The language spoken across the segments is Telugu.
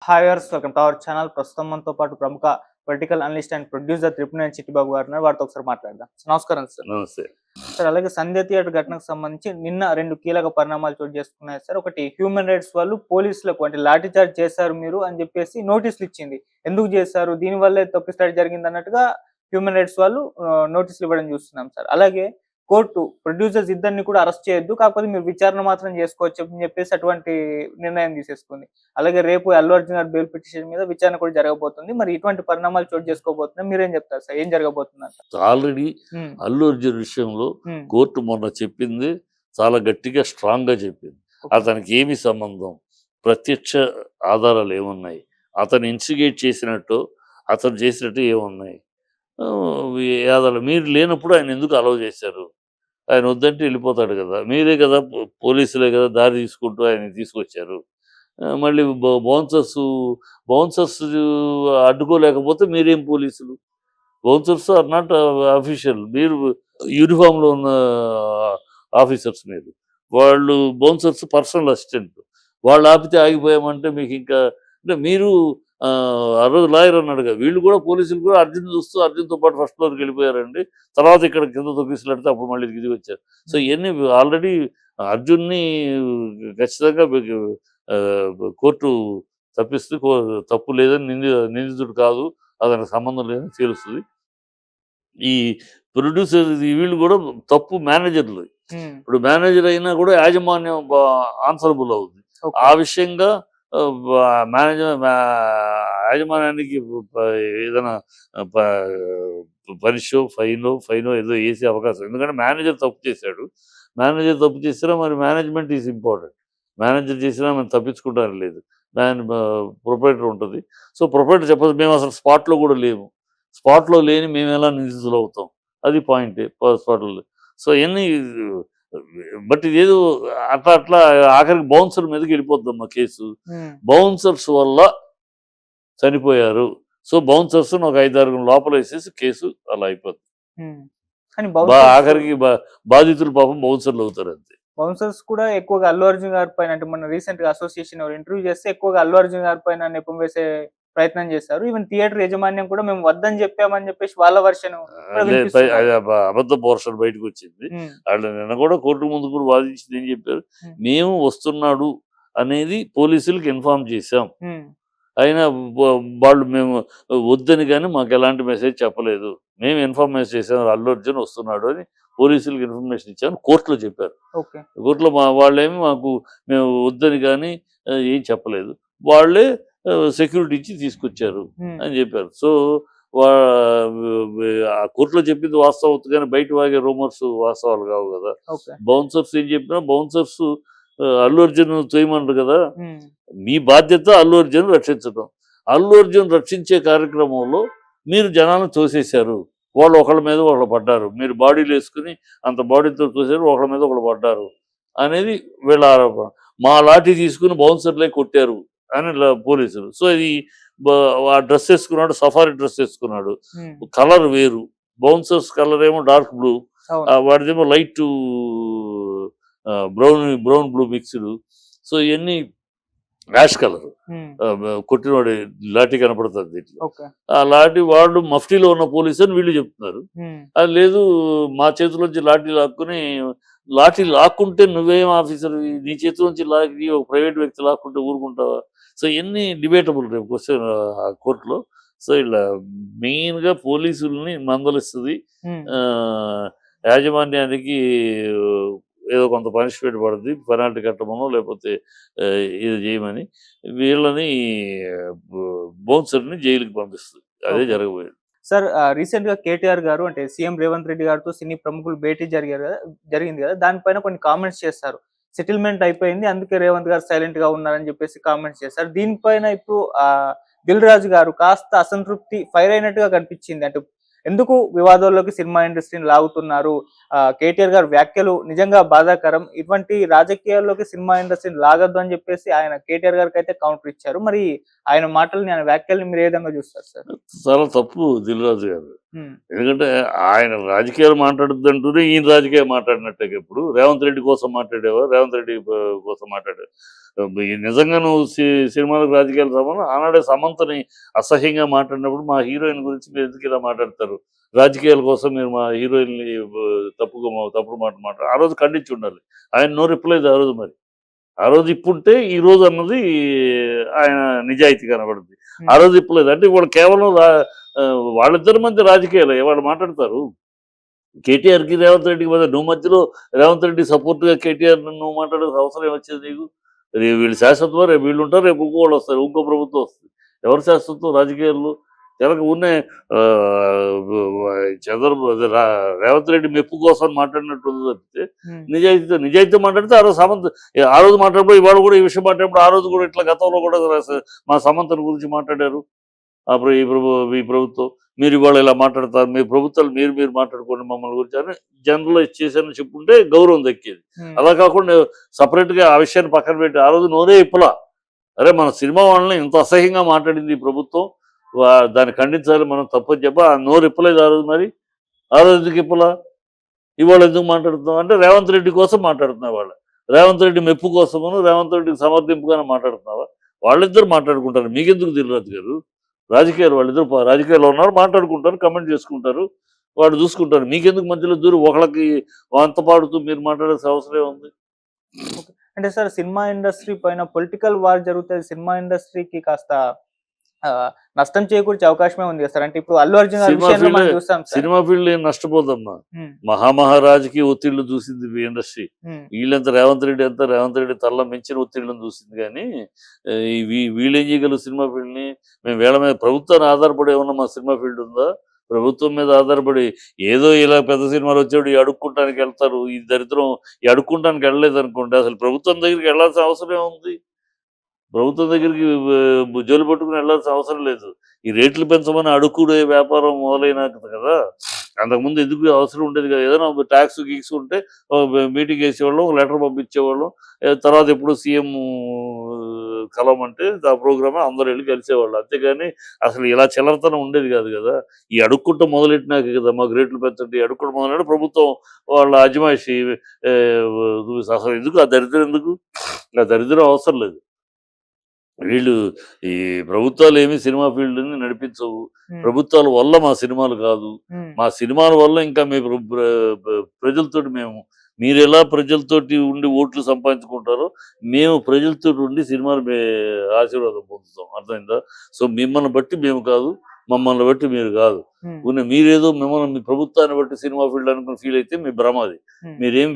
Hi viewers, welcome to our channel. ప్రస్తుతం మనతో పాటు ప్రముఖ political analyst and producer Tripuneni Chittibabu గారు ఉన్నారు. వారితో ఒకసారి మాట్లాడదాం. నమస్కారం సార్. నమస్తే. సార్, అలాగే సంధ్య థియేటర్ ఘటనకు సంబంధించి నిన్న 2 కీలక పరిణామాలు చోటు చేసుకున్నాయి సార్. ఒకటి, హ్యూమన్ రైట్స్ వాళ్ళు పోలీసులకు అంటే లాఠీ చార్జ్ చేశారు మీరు అని చెప్పేసి నోటీసులు ఇచ్చింది. ఎందుకు చేశారు, దీనివల్లే తప్పిస్తాడు జరిగింది అన్నట్టుగా హ్యూమన్ రైట్స్ వాళ్ళు నోటీసులు ఇవ్వడం చూస్తున్నాం సార్. అలాగే కోర్టు ప్రొడ్యూసర్స్ ఇద్దరిని కూడా అరెస్ట్ చేయొద్దు, కాకపోతే మీరు విచారణ మాత్రం చేసుకోవచ్చు అని చెప్పేసి అటువంటి నిర్ణయం తీసేసుకుంది. అలాగే రేపు అల్లు అర్జున్ గారి బెయిల్ పిటిషన్ మీద విచారణ కూడా జరగబోతుంది. మరి ఇటువంటి పరిణామాలు చోటు చేసుకోబోతున్నాయి, మీరేం చెప్తారు సార్? ఏం జరగబోతుంది? ఆల్రెడీ అల్లు అర్జున్ విషయంలో కోర్టు మొన్న చెప్పింది చాలా గట్టిగా స్ట్రాంగ్ గా చెప్పింది. అతనికి ఏమి సంబంధం, ప్రత్యక్ష ఆధారాలు ఏమున్నాయి, అతను ఇన్సిగేట్ చేసినట్టు అతను చేసినట్టు ఏమున్నాయి, ఆధారాలు మీరు లేనప్పుడు ఆయన ఎందుకు అలౌ చేశారు? ఆయన వద్దంటే వెళ్ళిపోతాడు కదా, మీరే కదా పోలీసులే కదా దారి తీసుకుంటూ ఆయన తీసుకొచ్చారు. మళ్ళీ బౌన్సర్స్ అడ్డుకోలేకపోతే మీరేం పోలీసులు? బౌన్సర్స్ ఆర్ నాట్ అఫీషియల్, మీరు యూనిఫామ్లో ఉన్న ఆఫీసర్స్, మీరు వాళ్ళు బౌన్సర్స్ పర్సనల్ అసిస్టెంట్, వాళ్ళు ఆపితే ఆగిపోయామంటే మీకు ఇంకా అంటే మీరు ఆ రోజు లాయర్ అన్నాడుగా, వీళ్ళు కూడా పోలీసులు కూడా అర్జున్ చూస్తూ అర్జున్తో పాటు ఫస్ట్ ఫ్లోర్కి వెళ్ళిపోయారండి, తర్వాత ఇక్కడ కింద తొక్కిసలాడితే అప్పుడు మళ్ళీ దిగి వచ్చారు. సో ఇవన్నీ ఆల్రెడీ అర్జున్ని ఖచ్చితంగా కోర్టు తప్పిస్తూ తప్పు లేదని నిందితుడు కాదు, అతనికి సంబంధం లేదని తెలుస్తుంది. ఈ ప్రొడ్యూసర్ వీళ్ళు కూడా తప్పు మేనేజర్లు. ఇప్పుడు మేనేజర్ అయినా కూడా యాజమాన్యం ఆన్సరబుల్ అవుతుంది. ఆ విషయంగా యాజమాన్యానికి ఏదైనా పనిషో ఫైనో ఏదో వేసే అవకాశం, ఎందుకంటే మేనేజర్ తప్పు చేశాడు. మేనేజర్ తప్పు చేసినా మరి మేనేజ్మెంట్ ఈజ్ ఇంపార్టెంట్. మేనేజర్ చేసినా మనం తప్పించుకుంటానికి లేదు, ప్రొపరేటర్ ఉంటుంది. సో ప్రొపరేటర్ చెప్పదు, మేము అసలు స్పాట్లో కూడా లేము, స్పాట్లో లేని మేము ఎలా నిందితులు అవుతాం, అది పాయింట్ స్పాట్లో. సో ఇవన్నీ బట్ ఇదేదో అట్లా ఆఖరికి బౌన్సర్ మీదకి వెళ్ళిపోద్దమ్మా కేసు. బౌన్సర్స్ వల్ల చనిపోయారు, సో బౌన్సర్స్ ఒక 5-6 లోపల వేసేసి కేసు అలా అయిపోద్ది. ఆఖరికి బాధితులు పాపం బౌన్సర్లు అవుతారు అంతే. బౌన్సర్స్ కూడా ఎక్కువగా అల్లు అర్జున్ గారి పైన, అంటే మన రీసెంట్ గా అసోసియేషన్ ఇంటర్వ్యూ చేస్తే ఎక్కువగా అల్లు అర్జున్ గారి పైన నెపం వేసే ప్రయత్నం చేశారు. ఈవెన్ థియేటర్ యాజమాన్యం కూడా మేము వద్దని చెప్పామని చెప్పేసి వాళ్ళ వర్షన్ అబద్ధ పోర్షన్ బయటకు వచ్చింది. వాళ్ళు నిన్న కూడా కోర్టు ముందు కూడా వాదించింది. ఏం చెప్పారు, మేము వస్తున్నాడు అనేది పోలీసులకు ఇన్ఫార్మ్ చేశాం, అయినా వాళ్ళు మేము వద్దని కానీ మాకు ఎలాంటి మెసేజ్ చెప్పలేదు, మేము ఇన్ఫర్మేషన్ చేసాం అల్లు అర్జున్ వస్తున్నాడు అని పోలీసులకు ఇన్ఫర్మేషన్ ఇచ్చామని కోర్టులో చెప్పారు. కోర్టులో వాళ్ళేమి మాకు మేము వద్దని కానీ ఏం చెప్పలేదు, వాళ్ళే సెక్యూరిటీ ఇచ్చి తీసుకొచ్చారు అని చెప్పారు. సో ఆ కోర్టులో చెప్పింది వాస్తవం అవుతుంది, కానీ బయట వాగే రూమర్స్ వాస్తవాలు కావు కదా. బౌన్సర్స్ ఏం చెప్పినా బౌన్సర్స్ అల్లు అర్జున్ చేయమన్నారు కదా, మీ బాధ్యత అల్లు అర్జున్ రక్షించడం. అల్లు అర్జున్ రక్షించే కార్యక్రమంలో మీరు జనాలను తోసేశారు, వాళ్ళు ఒకళ్ళ మీద ఒకళ్ళు పడ్డారు, మీరు బాడీలు వేసుకుని అంత బాడీతో తోసారు, ఒకళ్ళ మీద ఒకళ్ళు పడ్డారు అనేది వీళ్ళ ఆరోపణ. మా లాఠీ తీసుకుని బౌన్సర్లే కొట్టారు అని పోలీసులు. సో ఇది ఆ డ్రెస్ వేసుకున్నాడు, సఫారీ డ్రెస్ వేసుకున్నాడు, కలర్ వేరు, బౌన్సర్స్ కలర్ ఏమో డార్క్ బ్లూ, వాడిదేమో light brown blue mixed. So ఇవన్నీ యాష్ కలర్, కొట్టినవాడి లాఠీ కనపడుతుంది దీంట్లో. ఆ లాఠీ వాళ్ళు మఫ్టీలో ఉన్న పోలీసు అని వీళ్ళు చెప్తున్నారు. అది లేదు, మా చేతిలోంచి లాఠీ లాక్కుని, లాఠీ లాక్కుంటే నువ్వేం ఆఫీసర్, నీ చేతిలోంచి లాగి ఒక ప్రైవేట్ వ్యక్తి లాక్కుంటే ఊరుకుంటావా? సో ఇవన్నీ డిబేటబుల్ రేపు క్వశ్చన్ కోర్టులో. సో ఇలా మెయిన్గా పోలీసుల్ని మందలిస్తుంది, యాజమాన్యానికి ఏదో కొంత పనిష్మెంట్ పడుతుంది, పెనాల్టీ కట్టమనో లేకపోతే ఇది చేయమని వీళ్ళని బౌన్సర్ని జైలుకి పంపిస్తుంది. అదే జరగబోయేది. సార్, రీసెంట్ గా కేటీఆర్ గారు అంటే సీఎం రేవంత్ రెడ్డి గారితో సినీ ప్రముఖులు భేటీ జరిగింది కదా, దానిపైన కొన్ని కామెంట్స్ చేస్తారు. సెటిల్మెంట్ అయిపోయింది, అందుకే రేవంత్ గారు సైలెంట్ గా ఉన్నారని చెప్పేసి కామెంట్స్ చేశారు. దీనిపైన ఇప్పుడు దిల్ రాజు గారు కాస్త అసంతృప్తి ఫైర్ అయినట్టుగా కనిపించింది. అంటే ఎందుకు వివాదాల్లోకి సినిమా ఇండస్ట్రీని లాగుతున్నారు, కేటీఆర్ గారు వ్యాఖ్యలు నిజంగా బాధాకరం, ఇటువంటి రాజకీయాల్లోకి సినిమా ఇండస్ట్రీని లాగద్దు అని చెప్పేసి ఆయన కేటీఆర్ గారికి అయితే కౌంటర్ ఇచ్చారు. మరి ఆయన మాటల్ని, ఆయన వ్యాఖ్యల్ని మీరు ఏ విధంగా చూస్తారు సార్? చాలా తప్పు దిల్ రాజు గారు. ఎందుకంటే ఆయన రాజకీయాలు మాట్లాడుతుంటూనే ఈయన రాజకీయాలు మాట్లాడినట్టే. ఇప్పుడు రేవంత్ రెడ్డి కోసం మాట్లాడేవా, రేవంత్ రెడ్డి కోసం మాట్లాడేవా? నిజంగా నువ్వు సినిమాలకు రాజకీయాలు సంబంధం ఆనాడే సమంతని అసహ్యంగా మాట్లాడినప్పుడు మా హీరోయిన్ గురించి మీరు ఎందుకు ఇలా మాట్లాడతారు, రాజకీయాల కోసం మీరు మా హీరోయిన్ని తప్పుడు మాట మాట్లాడారు, ఆ రోజు ఖండించి ఉండాలి. ఆయన నో రిప్లై ఆ రోజు. మరి ఆ రోజు ఇప్పుంటే ఈ రోజు అన్నది ఆయన నిజాయితీ కనబడుతుంది. ఆ రోజు ఇప్పలేదు అంటే ఇవాళ కేవలం వాళ్ళిద్దరి మధ్య రాజకీయాలు వాళ్ళు మాట్లాడతారు. కేటీఆర్కి రేవంత్ రెడ్డికి మధ్య నువ్వు మధ్యలో రేవంత్ రెడ్డి సపోర్ట్గా కేటీఆర్ నువ్వు మాట్లాడాల్సిన అవసరం ఏమొచ్చేది నీకు? వీళ్ళు శాశ్వతమా, రేపు వీళ్ళు ఉంటారు, రేపు ఇంకోళ్ళు వస్తారు, ఇంకో ప్రభుత్వం వస్తుంది. ఎవరు శాశ్వతం రాజకీయాల్లో? తెలక ఉన్నే చంద్రబాబు రేవంత్ రెడ్డి మెప్పు కోసం మాట్లాడినట్టు తప్పితే నిజాయితీతో మాట్లాడితే ఆ రోజు సమంత ఆ రోజు మాట్లాడినప్పుడు ఇవాళ కూడా ఈ విషయం మాట్లాడినప్పుడు ఆ రోజు కూడా ఇట్లా గతంలో కూడా మా సమంతను గురించి మాట్లాడారు. అప్పుడు ఈ ప్రభుత్వం మీరు ఇవాళ ఇలా మాట్లాడతారు, మీ ప్రభుత్వాలు మీరు మాట్లాడుకోండి మమ్మల్ని గురించి అని జనరలైజ్ చేశారని చెప్పుకుంటే గౌరవం దక్కేది. అలా కాకుండా సపరేట్గా ఆ విషయాన్ని పక్కన పెట్టి ఆ రోజు నోరే ఇప్పలా, అరే మన సినిమా వాళ్ళని ఇంత అసహ్యంగా మాట్లాడింది ఈ ప్రభుత్వం, దాన్ని ఖండించాలి, మనం తప్పని చెప్ప ఆ నోరు ఇప్పలేదు ఆ రోజు. మరి ఆ రోజు ఎందుకు ఇప్పలా, ఇవాళ ఎందుకు మాట్లాడుతున్నాం అంటే రేవంత్ రెడ్డి కోసం మాట్లాడుతున్నావు. వాళ్ళు రేవంత్ రెడ్డి మెప్పు కోసము రేవంత్ రెడ్డికి సమర్థింపుగానే మాట్లాడుతున్నావా? వాళ్ళిద్దరు మాట్లాడుకుంటారు, మీకెందుకు దిల్రాజు గారు? రాజకీయాలు వాళ్ళిద్దరు రాజకీయాల్లో ఉన్నారు, మాట్లాడుకుంటారు, కమెంట్ చేసుకుంటారు, వాడు చూసుకుంటారు. మీకెందుకు మధ్యలో దూరం ఒకళ్ళకి వంత పాడుతూ మీరు మాట్లాడాల్సిన అవసరం ఉంది? అంటే సార్ సినిమా ఇండస్ట్రీ పైన పొలిటికల్ వార్ జరుగుతుంది, సినిమా ఇండస్ట్రీకి కాస్త నష్టం చేకూర్చే అవకాశమే ఉంది కదా సార్. అంటే ఇప్పుడు అల్లు అర్జున్ సినిమా ఫీల్డ్ ఏం నష్టపోదమ్మా, మహామహారాజుకి ఒత్తిళ్లు చూసింది ఇండస్ట్రీ. వీళ్ళంతా రేవంత్ రెడ్డి తల్ల మించిన ఒత్తిళ్లను చూసింది. కానీ వీళ్ళు ఏం చేయగలరు సినిమా ఫీల్డ్ ని? మేము వీళ్ళ మీద ప్రభుత్వాన్ని ఆధారపడి ఏమన్నా మా సినిమా ఫీల్డ్ ఉందా? ప్రభుత్వం మీద ఆధారపడి ఏదో ఇలా పెద్ద సినిమాలు వచ్చాడు ఈ అడుక్కుంటానికి వెళ్తారు. ఈ దరిద్రం ఈ అడుక్కుంటానికి వెళ్ళలేదు అనుకోండి, అసలు ప్రభుత్వం దగ్గరికి వెళ్ళాల్సిన అవసరం ఉంది? ప్రభుత్వం దగ్గరికి జోలు పట్టుకుని వెళ్ళాల్సిన అవసరం లేదు. ఈ రేట్లు పెంచమని అడుక్కుడే వ్యాపారం మొదలైనాక కదా, అంతకుముందు ఎందుకు అవసరం ఉండేది కదా. ఏదైనా ట్యాక్స్ గీక్స్ ఉంటే మీటింగ్ వేసేవాళ్ళం, లెటర్ పంపించేవాళ్ళం, తర్వాత ఎప్పుడు సీఎం కలవమంటే ఆ ప్రోగ్రామే అందరూ వెళ్ళి కలిసేవాళ్ళు. అంతేగాని అసలు ఇలా చిల్లరతనం ఉండేది కాదు కదా. ఈ అడుక్కుంటూ మొదలెట్టినాక కదా మాకు రేట్లు పెంచండి, అడుక్కుంటూ మొదలెట్టి ప్రభుత్వం వాళ్ళ అజమాయిషి అసలు ఎందుకు ఆ దరిద్రం? ఎందుకు ఆ దరిద్రం అవసరం లేదు. వీళ్ళు ఈ ప్రభుత్వాలు ఏమి సినిమా ఫీల్డ్ని నడిపించవు. ప్రభుత్వాల వల్ల మా సినిమాలు కాదు, మా సినిమాల వల్ల ఇంకా మీ ప్రజలతోటి మీరు ఎలా ప్రజలతోటి ఉండి ఓట్లు సంపాదించుకుంటారో మేము ప్రజలతో ఉండి సినిమాలు ఆశీర్వాదం పొందుతాం. అర్థమైందా? సో మిమ్మల్ని బట్టి మేము కాదు, మమ్మల్ని బట్టి మీరు కాదు. మీరేదో మిమ్మల్ని మీ ప్రభుత్వాన్ని బట్టి సినిమా ఫీల్డ్ అనుకుని ఫీల్ అయితే మీ భ్రమది. మీరేం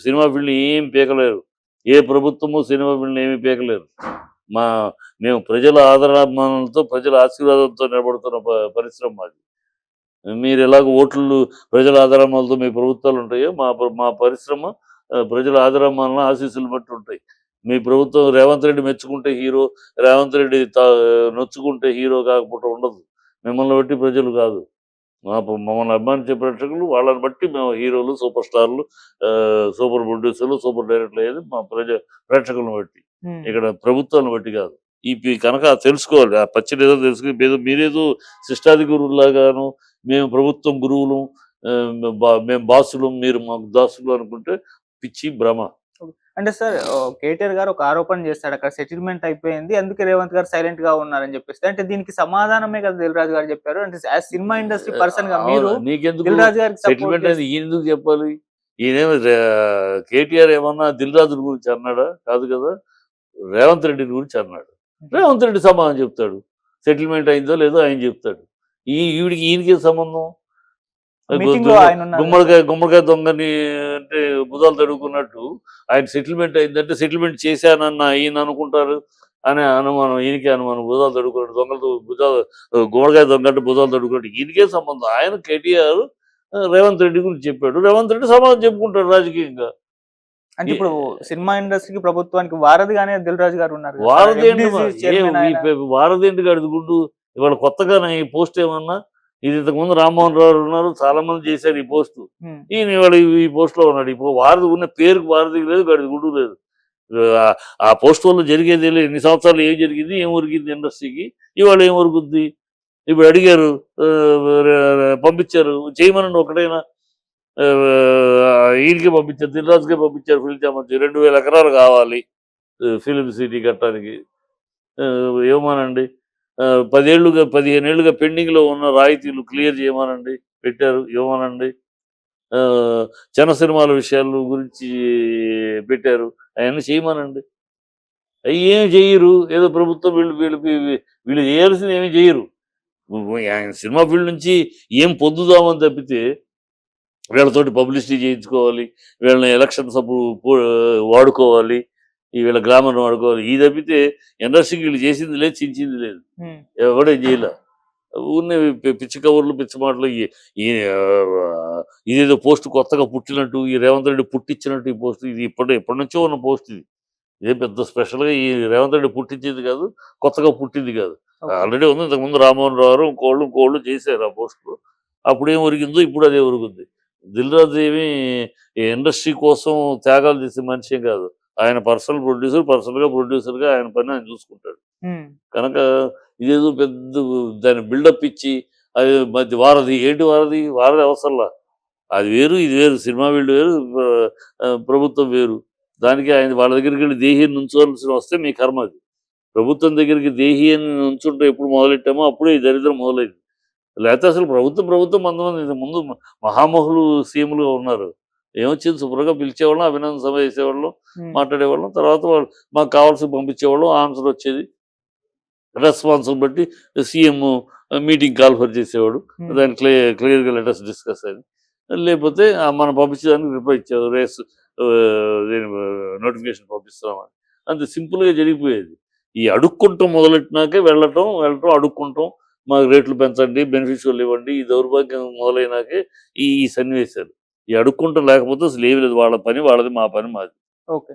సినిమా ఫీల్డ్ ఏం పీకలేరు, ఏ ప్రభుత్వము సినిమా ఫీల్డ్ ఏమీ పీకలేరు. మేము ప్రజల ఆదరాభిమానాలతో ప్రజల ఆశీర్వాదంతో నిలబడుతున్న పరిశ్రమ మాది. మీరు ఎలాగ ఓట్లు ప్రజల ఆదరాభిమానాలతో మీ ప్రభుత్వాలు ఉంటాయో మా పరిశ్రమ ప్రజల ఆదరాభిమానాలను ఆశీస్సులు బట్టి ఉంటాయి. మీ ప్రభుత్వం రేవంత్ రెడ్డి మెచ్చుకుంటే హీరో, రేవంత్ రెడ్డి నొచ్చుకుంటే హీరో కాకపోతే ఉండదు. మిమ్మల్ని బట్టి ప్రజలు కాదు, మమ్మల్ని అభిమానించే ప్రేక్షకులు, వాళ్ళని బట్టి మేము హీరోలు, సూపర్ స్టార్లు, సూపర్ ప్రొడ్యూసర్లు, సూపర్ డైరెక్టర్లు అయ్యేది మా ప్రేక్షకులను బట్టి, ఇక్కడ ప్రభుత్వాన్ని బట్టి కాదు. ఈ కనుక తెలుసుకోవాలి, ఆ పచ్చిలేదో తెలుసుకుని మీరేదో శిష్టాది గురువులాగాను మేము ప్రభుత్వం గురువులు, మేము బాసులు, మీరు మాకు దాసులు అనుకుంటే పిచ్చి భ్రమ. అంటే సార్ కేటీఆర్ గారు ఒక ఆరోపణ చేస్తాడు, అక్కడ సెటిల్మెంట్ అయిపోయింది అందుకే రేవంత్ గారు సైలెంట్ గా ఉన్నారని చెప్పేసి. అంటే దీనికి సమాధానమే కదా దిల్రాజు గారు చెప్పారు. అంటే సినిమా ఇండస్ట్రీ పర్సన్ గా మీరు దిల్రాజు గారికి సెటిల్మెంట్ అనేది ఎందుకు చెప్పాలి? ఈయనేమో కేటీఆర్ ఏమన్నా దిల్రాజు గురించి అన్నాడా? కాదు కదా, రేవంత్ రెడ్డి గురించి అన్నాడు. రేవంత్ రెడ్డి సమాధానం చెప్తాడు, సెటిల్మెంట్ అయిందో లేదో ఆయన చెప్తాడు. ఈయనకి సంబంధం? గుమ్మడికాయ దొంగని అంటే బుధాలు తడుకున్నట్టు ఆయన సెటిల్మెంట్ అయిందంటే సెటిల్మెంట్ చేశానన్న ఈయన అనుకుంటారు అనే అనుమానం, ఈయనకే అనుమానం. బుధాలు తడుకున్నట్టు దొంగలతో గుమ్మడికాయ దొంగ అంటే బుధాలు తడుకున్నట్టు ఈయనకే సంబంధం. ఆయన కేటీఆర్ రేవంత్ రెడ్డి గురించి చెప్పాడు, రేవంత్ రెడ్డి సమాధానం చెప్పుకుంటాడు రాజకీయంగా. అంటే ఇప్పుడు సినిమా ఇండస్ట్రీకి ప్రభుత్వానికి వారధిగానే దిల్రాజు గారు ఉన్నారు. వారధి ఏంటి కాదు గుడ్డు. ఇవాళ కొత్తగా ఈ పోస్ట్ ఏమన్నా, ఇది ఇంతకుముందు రామ్మోహన్ రావు ఉన్నారు, చాలా మంది చేశారు ఈ పోస్టు, ఈయన ఇవాళ ఈ పోస్ట్ లో ఉన్నాడు. ఇప్పుడు వారధి ఉన్న పేరుకు వారధి లేదు, గడిది గుడ్డు లేదు. ఆ పోస్ట్ వల్ల జరిగేది ఎన్ని సంవత్సరాలు ఏం జరిగింది, ఏం ఉరిగింది ఇండస్ట్రీకి, ఇవాళ ఏం ఉరుగుద్ది? ఇప్పుడు అడిగారు, పంపించారు, చేయమనండి ఒకటైనా. ఈయనకే పంపించారు, దిల్రాజుకే పంపించారు, ఫిల్మ్ ఛాంబర్కి 2000 ఎకరాలు కావాలి ఫిలిం సిటీ కట్టడానికి. ఇవ్వమానండి. 15 ఏళ్ళుగా పెండింగ్లో ఉన్న రాయితీలు క్లియర్ చేయమనండి, పెట్టారు, ఇవ్వమనండి. చిన్న సినిమాల విషయాలు గురించి పెట్టారు, అవన్నీ చేయమనండి. అవి ఏమి చేయరు. ఏదో ప్రభుత్వం వీళ్ళు వీళ్ళు వీళ్ళు వీళ్ళు చేయాల్సింది ఏమి చేయరు. ఆయన సినిమా ఫీల్డ్ నుంచి ఏం పొందుదామని తప్పితే వీళ్ళతోటి పబ్లిసిటీ చేయించుకోవాలి, వీళ్ళని ఎలక్షన్స్ అప్పుడు వాడుకోవాలి, ఈ వీళ్ళ గ్లామర్ని వాడుకోవాలి. ఈ తప్పితే ఇండస్ట్రీకి వీళ్ళు చేసింది లేదు, చించింది లేదు, ఎవడే చేయలే. ఊరినే పిచ్చి కవర్లు, పిచ్చి మాటలు. ఇదేదో పోస్ట్ కొత్తగా పుట్టినట్టు, ఈ రేవంత్ రెడ్డి పుట్టించినట్టు ఈ పోస్ట్. ఇది ఎప్పటి నుంచో ఉన్న పోస్ట్ ఇది. ఇదే పెద్ద స్పెషల్గా ఈ రేవంత్ రెడ్డి పుట్టించింది కాదు, కొత్తగా పుట్టింది కాదు. ఆల్రెడీ ఉంది. ఇంతకుముందు రామ్మోహన్ రావు ఇంకోళ్ళు చేశారు ఆ పోస్టులు. అప్పుడేం ఒరిగిందో ఇప్పుడు అదే ఒరుగుద్ది. దిల్ రాజు ఏమి ఇండస్ట్రీ కోసం త్యాగాలు చేసే మనిషి కాదు. ఆయన పర్సనల్గా ప్రొడ్యూసర్గా ఆయన పని ఆయన చూసుకుంటాడు. కనుక ఇదేదో పెద్ద దాన్ని బిల్డప్ ఇచ్చి అది మధ్య వారధి ఏంటి, వారధి అవసరంలా. అది వేరు, ఇది వేరు. సినిమా వీళ్ళు వేరు, ప్రభుత్వం వేరు. దానికి ఆయన వాళ్ళ దగ్గరికి వెళ్ళి దేహి నుంచోవలసి వస్తే మీ కర్మ అది. ప్రభుత్వం దగ్గరికి దేహి అని నుంచుంటే ఎప్పుడు మొదలెట్టామో అప్పుడే ఈ దరిద్రం మొదలైంది. లేకపోతే అసలు ప్రభుత్వం కొంతమంది ముందు మహామహులు సీఎంలుగా ఉన్నారు. ఏమొచ్చింది, శుభ్రంగా పిలిచేవాళ్ళం, అభినందన సభ చేసేవాళ్ళం, మాట్లాడేవాళ్ళం. తర్వాత వాళ్ళు మాకు కావాల్సి పంపించేవాళ్ళం, ఆన్సర్ వచ్చేది. రెస్పాన్స్ బట్టి సీఎం మీటింగ్ కాల్ఫర్ చేసేవాడు, దాన్ని క్లియర్గా లెటర్స్ డిస్కస్ అని. లేకపోతే మనం పంపించేదానికి రిప్లై ఇచ్చేవారు, నోటిఫికేషన్ పంపిస్తున్నామని. అంత సింపుల్గా జరిగిపోయేది. ఈ అడుక్కుంటాం మొదలెట్టినాకే వెళ్ళటం అడుక్కుంటాం, మాకు రేట్లు పెంచండి, బెనిఫిషియల్ ఇవ్వండి, ఈ దౌర్భాగ్యం మొదలైనాకే ఈ సన్నివేశాలు. ఈ అడుక్కుంటాం లేకపోతే అసలు ఏమి లేదు. వాళ్ళ పని వాళ్ళది, మా పని మాది. ఓకే.